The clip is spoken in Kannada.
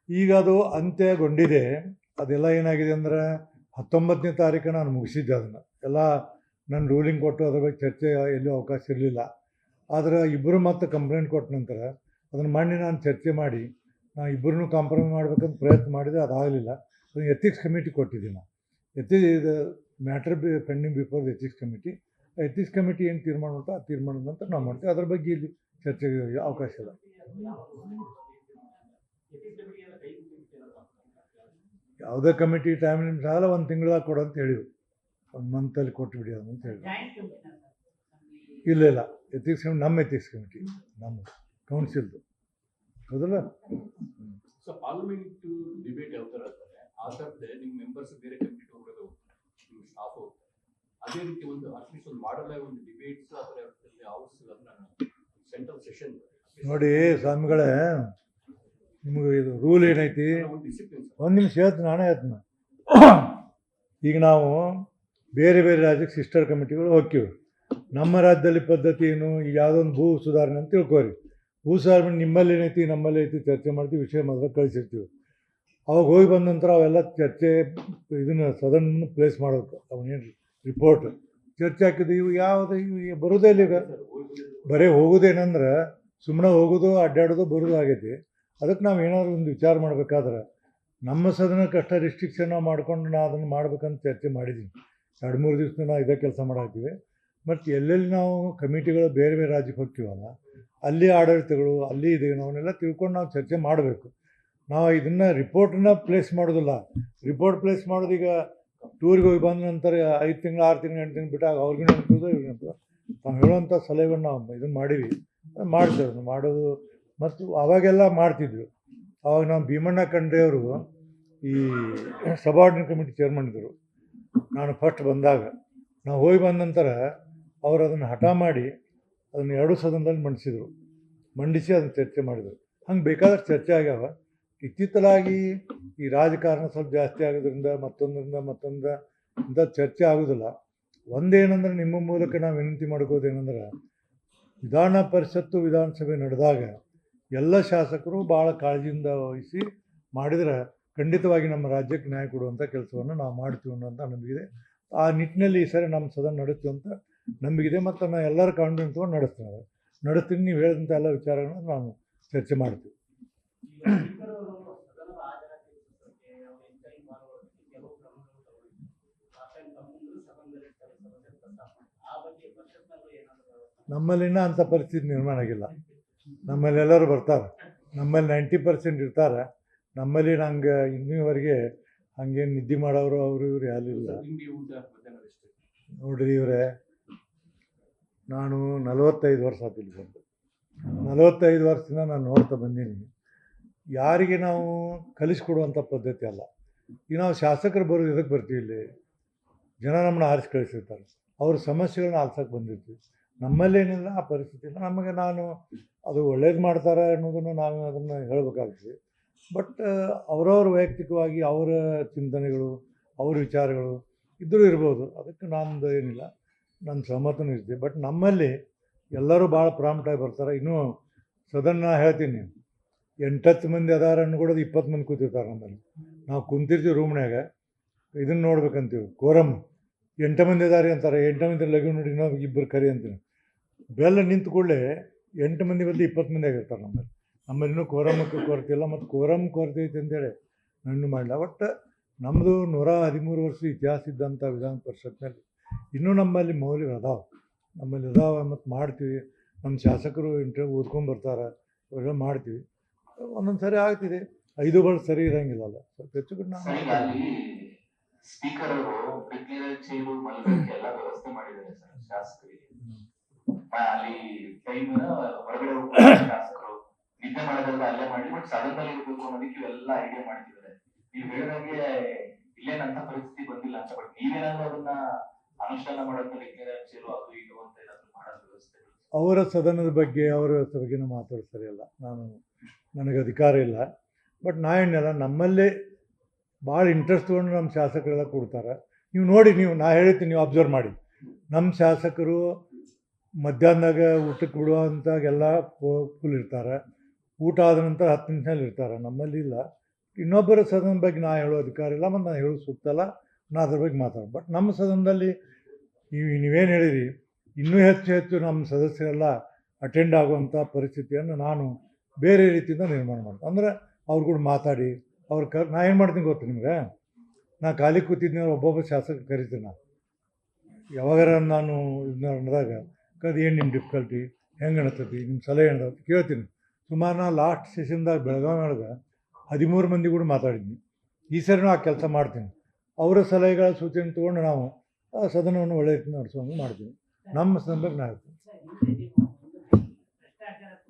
ಈಗ ಅದು ಅಂತ್ಯಗೊಂಡಿದೆ. ಅದೆಲ್ಲ ಏನಾಗಿದೆ ಅಂದರೆ 19ನೇ ತಾರೀಕು ನಾನು ಮುಗಿಸಿದ್ದೆ ಅದನ್ನು ಎಲ್ಲ. ನನ್ನ ರೂಲಿಂಗ್ ಕೊಟ್ಟು ಅದ್ರ ಬಗ್ಗೆ ಚರ್ಚೆ ಎಲ್ಲೂ ಅವಕಾಶ ಇರಲಿಲ್ಲ. ಆದರೆ ಇಬ್ಬರು ಮತ್ತೆ ಕಂಪ್ಲೇಂಟ್ ಕೊಟ್ಟ ನಂತರ ಅದನ್ನು ಮಾಡಿ ನಾನು ಚರ್ಚೆ ಮಾಡಿ ನಾನು ಇಬ್ಬರನ್ನೂ ಕಾಂಪ್ರಮೈಸ್ ಮಾಡ್ಬೇಕಂತ ಪ್ರಯತ್ನ ಮಾಡಿದೆ. ಅದಾಗಲಿಲ್ಲ. ಅದನ್ನು ಎಥಿಕ್ಸ್ ಕಮಿಟಿ ಕೊಟ್ಟಿದ್ದೀನಿ ನಾನು. ಇದು matter pending before the ethics committee. Ethics committee ಏನು ತೀರ್ಮಾನ ಮಾಡ್ತಾ ಆ ತೀರ್ಮಾನದ ನಂತರ ನಾವು ಮಾಡ್ತೀವಿ. ಅದ್ರ ಬಗ್ಗೆ ಇಲ್ಲಿ ಚರ್ಚೆಗೆ ಅವಕಾಶ ಇಲ್ಲ. ಯಾವುದೇ ಕಮಿಟಿ ಟೈಮ್ ನಿಮ್ಮ ಸಾಲ 1 ತಿಂಗಳಾಗ ಕೊಡು ಅಂತ ಹೇಳಿದ್ರು. 1 ಮಂತಲ್ಲಿ ಕೊಟ್ಟುಬಿಡಿ ಅದು ಅಂತ ಹೇಳಿದ್ರು. ಇಲ್ಲ ಎಥಿಕ್ಸ್ ಕಮಿಟಿ ನಮ್ಮ ಎಥಿಕ್ಸ್ ಕಮಿಟಿ ನಮ್ಮ ಕೌನ್ಸಿಲ್ದು ಹೌದಲ್ಲ. ಸೊ ಪಾರ್ಲಿಮೆಂಟ್ ಡಿಬೇಟ್ ಯಾವ ಥರ ಆಗ್ತದೆ ಆ ಥರದ್ದೇ ನಿಮ್ಮ ಮೆಂಬರ್ಸ್ ಬೇರೆ ಕಮಿಟಿ ಹೋಗೋದು ನಿಮ್ಮ ಸ್ಟಾಫ್ ಹೋಗ್ತಾರೆ. ಅದೇ ರೀತಿ ಒಂದು ಅಟ್ಲೀಸ್ಟ್ ಒಂದು ಮಾಡಲ್ಲ ಒಂದು ಡಿಬೇಟ್ಸ್ ಆ ಥರ ಹೌಸ್ ಸೆಂಟ್ರಲ್ ಸೆಷನ್ ನೋಡಿ ಸ್ವಾಮಿಗಳೇ, ನಿಮಗೆ ಇದು ರೂಲ್ ಏನೈತಿ ಒಂದು ನಿಮಿಷ ಹೇಳ್ತೀನಿ, ನಾನೇ ಹೇಳ್ತೀನಿ. ಈಗ ನಾವು ಬೇರೆ ಬೇರೆ ರಾಜ್ಯಕ್ಕೆ ಸಿಸ್ಟರ್ ಕಮಿಟಿಗಳು ಹೋಗ್ತೀವಿ. ನಮ್ಮ ರಾಜ್ಯದಲ್ಲಿ ಪದ್ಧತಿ ಏನು, ಈಗ ಯಾವುದೋ ಒಂದು ಭೂ ಸುಧಾರಣೆ ಅಂತ ತಿಳ್ಕೊರಿ. ಭೂ ಸುಧಾರಣೆ ನಿಮ್ಮಲ್ಲಿ ಏನೈತಿ ನಮ್ಮಲ್ಲಿ ಐತಿ ಚರ್ಚೆ ಮಾಡ್ತೀವಿ, ವಿಷಯ ಮಾತ್ರ ಕಳಿಸಿರ್ತೀವಿ. ಅವಾಗ ಹೋಗಿ ಬಂದ ನಂತರ ಅವೆಲ್ಲ ಚರ್ಚೆ ಇದನ್ನು ಸದನ ಪ್ಲೇಸ್ ಮಾಡಬೇಕು. ಅವನೇನು ರಿಪೋರ್ಟ್ ಚರ್ಚೆ ಹಾಕಿದ್ದು ಇವು ಯಾವುದು ಇವು ಬರೋದೇ ಇಲ್ಲ. ಈಗ ಬರೀ ಹೋಗೋದೇನಂದ್ರೆ ಸುಮ್ಮನೆ ಹೋಗೋದು ಅಡ್ಡಾಡೋದು ಬರೋದು ಆಗೈತಿ. ಅದಕ್ಕೆ ನಾವು ಏನಾದರೂ ಒಂದು ವಿಚಾರ ಮಾಡಬೇಕಾದ್ರೆ ನಮ್ಮ ಸದನಕ್ಕೆ ಅಷ್ಟೇ ರಿಸ್ಟ್ರಿಕ್ಷನ್ ನಾವು ಮಾಡ್ಕೊಂಡು ನಾವು ಅದನ್ನು ಮಾಡ್ಬೇಕಂತ ಚರ್ಚೆ ಮಾಡಿದ್ದೀನಿ. 2-3 ದಿವಸ ನಾವು ಇದೇ ಕೆಲಸ ಮಾಡಾಕ್ತೀವಿ. ಮತ್ತು ಎಲ್ಲೆಲ್ಲಿ ನಾವು ಕಮಿಟಿಗಳು ಬೇರೆ ಬೇರೆ ರಾಜ್ಯಕ್ಕೆ ಹೋಗ್ತೀವಲ್ಲ ಅಲ್ಲಿ ಆಡಳಿತಗಳು ಅಲ್ಲಿ ಇದೆ ಅವನ್ನೆಲ್ಲ ತಿಳ್ಕೊಂಡು ನಾವು ಚರ್ಚೆ ಮಾಡಬೇಕು. ನಾವು ಇದನ್ನು ರಿಪೋರ್ಟನ್ನ ಪ್ಲೇಸ್ ಮಾಡೋದಿಲ್ಲ. ರಿಪೋರ್ಟ್ ಪ್ಲೇಸ್ ಮಾಡೋದು ಈಗ ಟೂರಿಗೆ ಹೋಗಿ ಬಂದ ನಂತರ 5 ತಿಂಗಳು 6 ತಿಂಗಳು 8 ತಿಂಗಳು ಬಿಟ್ಟಾಗ ಅವ್ರಿಗೂ ನೆನಪಿದ್ದು ಇವ್ರಿಗೆ ನೆನಪು. ನಾವು ಹೇಳೋವಂಥ ಸಲಹೆಗಳನ್ನು ನಾವು ಇದನ್ನು ಮಾಡೀವಿ, ಮಾಡ್ತೇವೆ ಮಾಡೋದು. ಮತ್ತು ಅವಾಗೆಲ್ಲ ಮಾಡ್ತಿದ್ರು. ಅವಾಗ ನಾವು ಭೀಮಣ್ಣ ಖಂಡ್ರೆ ಅವರು ಈ ಸಬಾರ್ಡಿನೇಟ್ ಕಮಿಟಿ ಚೇರ್ಮನ್ ಇದ್ದರು. ನಾನು ಫಸ್ಟ್ ಬಂದಾಗ ನಾವು ಹೋಗಿ ಬಂದ ನಂತರ ಅವರು ಅದನ್ನು ಹಠ ಮಾಡಿ ಅದನ್ನು 2 ಸದನದಲ್ಲಿ ಮಂಡಿಸಿ ಅದನ್ನು ಚರ್ಚೆ ಮಾಡಿದರು. ಹಂಗೆ ಬೇಕಾದಷ್ಟು ಚರ್ಚೆ ಆಗ್ಯಾವ. ಇತ್ತೀಚಲಾಗಿ ಈ ರಾಜಕಾರಣ ಸ್ವಲ್ಪ ಜಾಸ್ತಿ ಆಗೋದ್ರಿಂದ ಮತ್ತೊಂದರಿಂದ ಇಂಥ ಚರ್ಚೆ ಆಗೋದಿಲ್ಲ. ಒಂದೇನೆಂದ್ರೆ ನಿಮ್ಮ ಮೂಲಕ ನಾವು ವಿನಂತಿ ಮಾಡ್ಕೋದೇನೆಂದ್ರೆ ವಿಧಾನ ಪರಿಷತ್ತು ವಿಧಾನಸಭೆ ನಡೆದಾಗ ಎಲ್ಲ ಶಾಸಕರು ಭಾಳ ಕಾಳಜಿಯಿಂದ ವಹಿಸಿ ಮಾಡಿದರೆ ಖಂಡಿತವಾಗಿ ನಮ್ಮ ರಾಜ್ಯಕ್ಕೆ ನ್ಯಾಯ ಕೊಡುವಂಥ ಕೆಲಸವನ್ನು ನಾವು ಮಾಡ್ತೀವಿ ಅನ್ನೋಂಥ ನಂಬಿಕೆ. ಆ ನಿಟ್ಟಿನಲ್ಲಿ ಈ ಸರಿ ನಮ್ಮ ಸದನ ನಡೆಸ್ತೀವಿ ಅಂತ ನಂಬಿಕೆ. ಮತ್ತು ನಾವು ಎಲ್ಲರ ಕಾನ್ಫಿಡೆನ್ಸ್ ತೊಗೊಂಡು ನಡೆಸ್ತೀನಿ. ನೀವು ಹೇಳಿದಂಥ ಎಲ್ಲ ವಿಚಾರಗಳನ್ನು ನಾವು ಚರ್ಚೆ ಮಾಡ್ತೀವಿ. ನಮ್ಮಲ್ಲಿನ ಅಂಥ ಪರಿಸ್ಥಿತಿ ನಿರ್ಮಾಣ ಆಗಿಲ್ಲ. ನಮ್ಮಲ್ಲಿ ಎಲ್ಲರೂ ಬರ್ತಾರೆ. ನಮ್ಮಲ್ಲಿ 90% ಇರ್ತಾರೆ. ನಮ್ಮಲ್ಲಿ ನಂಗೆ ಇನ್ನೂವರೆಗೆ ಹಂಗೇನು ನಿದ್ದೆ ಮಾಡೋರು ಅವರು ಇವರು ಯಾರು ಇಲ್ಲ. ನೋಡ್ರಿ ಇವರೇ, ನಾನು 45 ವರ್ಷ ಆತಿಲ್ಲಿ ಬಂದು 45 ವರ್ಷದಿಂದ ನಾನು ನೋಡ್ತಾ ಬಂದೀನಿ. ಯಾರಿಗೆ ನಾವು ಕಲಿಸ್ಕೊಡುವಂಥ ಪದ್ಧತಿ ಅಲ್ಲ. ಈಗ ನಾವು ಶಾಸಕರು ಬರೋದು ಇದಕ್ಕೆ ಬರ್ತೀವಿ, ಇಲ್ಲಿ ಜನ ನಮ್ಮನ್ನ ಆರಿಸಿ ಕಳಿಸಿರ್ತಾರೆ. ಅವ್ರ ಸಮಸ್ಯೆಗಳನ್ನ ಆಲ್ಸಕ್ಕೆ ಬಂದಿರ್ತೀವಿ. ನಮ್ಮಲ್ಲೇನಿಲ್ಲ ಆ ಪರಿಸ್ಥಿತಿ ಇಲ್ಲ. ನಮಗೆ ನಾನು ಅದು ಒಳ್ಳೇದು ಮಾಡ್ತಾರೆ ಅನ್ನೋದನ್ನು ನಾವು ಅದನ್ನು ಹೇಳಬೇಕಾಗ್ತದೆ. ಬಟ್ ಅವರವ್ರ ವೈಯಕ್ತಿಕವಾಗಿ ಅವರ ಚಿಂತನೆಗಳು ಅವ್ರ ವಿಚಾರಗಳು ಇದ್ದರೂ ಇರ್ಬೋದು. ಅದಕ್ಕೆ ನಂದು ಏನಿಲ್ಲ, ನನ್ನ ಸಹಮತನೂ ಇರ್ತೀವಿ. ಬಟ್ ನಮ್ಮಲ್ಲಿ ಎಲ್ಲರೂ ಭಾಳ ಪ್ರಾಂಪ್ಟಾಗಿ ಬರ್ತಾರೆ. ಇನ್ನೂ ಸದನ ಹೇಳ್ತೀನಿ, 8-10 ಮಂದಿ ಅದಾರ ಅನ್ಕೊಡೋದು 20 ಮಂದಿ ಕೂತಿರ್ತಾರೆ ನಮ್ಮಲ್ಲಿ. ನಾವು ಕುಂತಿರ್ತೀವಿ ರೂಮ್ನಾಗ, ಇದನ್ನು ನೋಡ್ಬೇಕಂತೀವಿ ಕೋರಮ್ 8 ಮಂದಿ ಅದಾರಿ ಅಂತಾರೆ. 8 ಮಂದಿ ಲಘು ನೋಡಿ ಇನ್ನೊಬ್ಬ 2 ಕರಿ ಅಂತೀನಿ. ಬೆಲ್ಲ ನಿಂತು ಕೂಡಲೇ 8 ಮಂದಿ ಬದಲು 20 ಮಂದಿ ಆಗಿರ್ತಾರೆ ನಮ್ಮಲ್ಲಿ. ನಮ್ಮಲ್ಲಿನೂ ಕೋರಮಕ್ಕೆ ಕೊರತೆ ಇಲ್ಲ, ಮತ್ತು ಕೋರಮ್ ಕೊರತೆ ಐತೆ ಅಂತೇಳಿ ನಾನು ಮಾಡಿಲ್ಲ. ಒಟ್ಟು ನಮ್ಮದು 113 ವರ್ಷ ಇತಿಹಾಸ ಇದ್ದಂಥ ವಿಧಾನ ಪರಿಷತ್ನಲ್ಲಿ ಇನ್ನೂ ನಮ್ಮಲ್ಲಿ ಮೌಲ್ಯಗಳು ಅದಾವೆ. ನಮ್ಮಲ್ಲಿ ಅದಾವೆ ಮತ್ತು ಮಾಡ್ತೀವಿ. ನಮ್ಮ ಶಾಸಕರು ಇಂಟರ್ವ್ಯೂ ಓದ್ಕೊಂಡ್ಬರ್ತಾರೆ, ಅವೆಲ್ಲ ಮಾಡ್ತೀವಿ. ಒಂದೊಂದು ಸರಿ ಆಗ್ತಿದೆ, 5 ಬಳ ಸರಿ ಇರೋಂಗಿಲ್ಲಲ್ಲ. ಸ್ವಲ್ಪ ಹೆಚ್ಚು ಕಡೆ ಸ್ಪೀಕರ್ ಅವರು ಚೇರು ಮಲಗಕ್ಕೆ ಎಲ್ಲ ವ್ಯವಸ್ಥೆ ಮಾಡಿದ್ದಾರೆ ಸರ್ ಶಾಸಕರಿಗೆ. ಅಲ್ಲಿ ಟೈಮ್ ಹೊರಗಡೆ ಶಾಸಕರು ನಿದ್ದೆ ಮಾಡೋದೆಲ್ಲ ಅಲ್ಲೇ ಮಾಡಿ, ಬಟ್ ಸದನದಲ್ಲಿ ಇರಬೇಕು ಅನ್ನೋದಕ್ಕೆ ಇವೆಲ್ಲ ಐಡಿಯಾ ಮಾಡ್ತಿದ್ದಾರೆ. ನೀವು ಹೇಳಿದಂಗೆ ಇಲ್ಲೇನಂತ ಪರಿಸ್ಥಿತಿ ಬಂದಿಲ್ಲ ಅಂತ, ಬಟ್ ನೀವೇನಾದ್ರೂ ಅದನ್ನ ಅನುಷ್ಠಾನ ಮಾಡೋದು ಚೇರು ಅದು ಇದು ಅಂತ ಏನಾದ್ರು ಮಾಡೋದು ವ್ಯವಸ್ಥೆ? ಅವರ ಸದನದ ಬಗ್ಗೆ ಅವರ ಬಗ್ಗೆ ಮಾತಾಡೋದು ಸರಿಯಲ್ಲ. ನನಗೆ ಅಧಿಕಾರ ಇಲ್ಲ. ಬಟ್ ನಾ ಏನಿಲ್ಲ, ನಮ್ಮಲ್ಲೇ ಭಾಳ ಇಂಟ್ರೆಸ್ಟ್ ತೊಗೊಂಡು ನಮ್ಮ ಶಾಸಕರೆಲ್ಲ ಕೊಡ್ತಾರೆ. ನೀವು ನೋಡಿ, ನಾ ಹೇಳ್ತೀನಿ, ನೀವು ಅಬ್ಸರ್ವ್ ಮಾಡಿ. ನಮ್ಮ ಶಾಸಕರು ಮಧ್ಯಾಹ್ನದಾಗ ಊಟಕ್ಕೆ ಬಿಡುವಂತಾಗೆಲ್ಲ ಫುಲ್ ಇರ್ತಾರೆ. ಊಟ ಆದ ನಂತರ 10 ನಿಮಿಷದಲ್ಲಿ ಇರ್ತಾರೆ. ನಮ್ಮಲ್ಲಿ ಇಲ್ಲ. ಇನ್ನೊಬ್ಬರ ಸದನದ ಬಗ್ಗೆ ನಾ ಹೇಳೋ ಅಧಿಕಾರ ಇಲ್ಲ, ಮತ್ತು ನಾನು ಹೇಳೋದು ಸೂಕ್ತ ಅಲ್ಲ, ನಾ ಅದ್ರ ಬಗ್ಗೆ ಮಾತಾಡೋದು. ಬಟ್ ನಮ್ಮ ಸದನದಲ್ಲಿ ನೀವೇನು ಹೇಳಿರಿ, ಇನ್ನೂ ಹೆಚ್ಚು ಹೆಚ್ಚು ನಮ್ಮ ಸದಸ್ಯರೆಲ್ಲ ಅಟೆಂಡ್ ಆಗುವಂಥ ಪರಿಸ್ಥಿತಿಯನ್ನು ನಾನು ಬೇರೆ ರೀತಿಯಿಂದ ನಿರ್ಮಾಣ ಮಾಡ್ತೀನಿ. ಅಂದರೆ ಅವ್ರು ಕೂಡ ಮಾತಾಡಿ ನಾ ಏನು ಮಾಡ್ತೀನಿ ಗೊತ್ತು ನಿಮ್ಗೆ, ನಾ ಖಾಲಿ ಕೂತಿದ್ನ ಒಬ್ಬೊಬ್ಬ ಶಾಸಕ ಕರಿತೀನಿ. ನಾನು ಯಾವಾಗಾರ ನಾನು ಇದನ್ನ ನಡೆದಾಗ ಅದು ಏನು ನಿಮ್ಮ ಡಿಫಿಕಲ್ಟಿ, ಹೆಂಗೆ ಅನಿಸ್ತೈತಿ, ನಿಮ್ಮ ಸಲಹೆ ಏನದ ಕೇಳ್ತೀನಿ. ಸುಮಾರು ನಾ ಲಾಸ್ಟ್ ಸೆಷನ್ದಾಗ ಬೆಳಗಾವಿ ಒಳಗೆ 13 ಮಂದಿ ಕೂಡ ಮಾತಾಡಿದ್ನಿ. ಈ ಸರಿನೂ ಆ ಕೆಲಸ ಮಾಡ್ತೀನಿ. ಅವರ ಸಲಹೆಗಳ ಸೂಚನೆ ತೊಗೊಂಡು ನಾವು ಆ ಸದನವನ್ನು ಒಳ್ಳೆಯ ರೀತಿ ನಡೆಸುವಂಗೆ ಮಾಡ್ತೀವಿ. ನಮ್ಮ ಸದನದಾಗ ನಾವು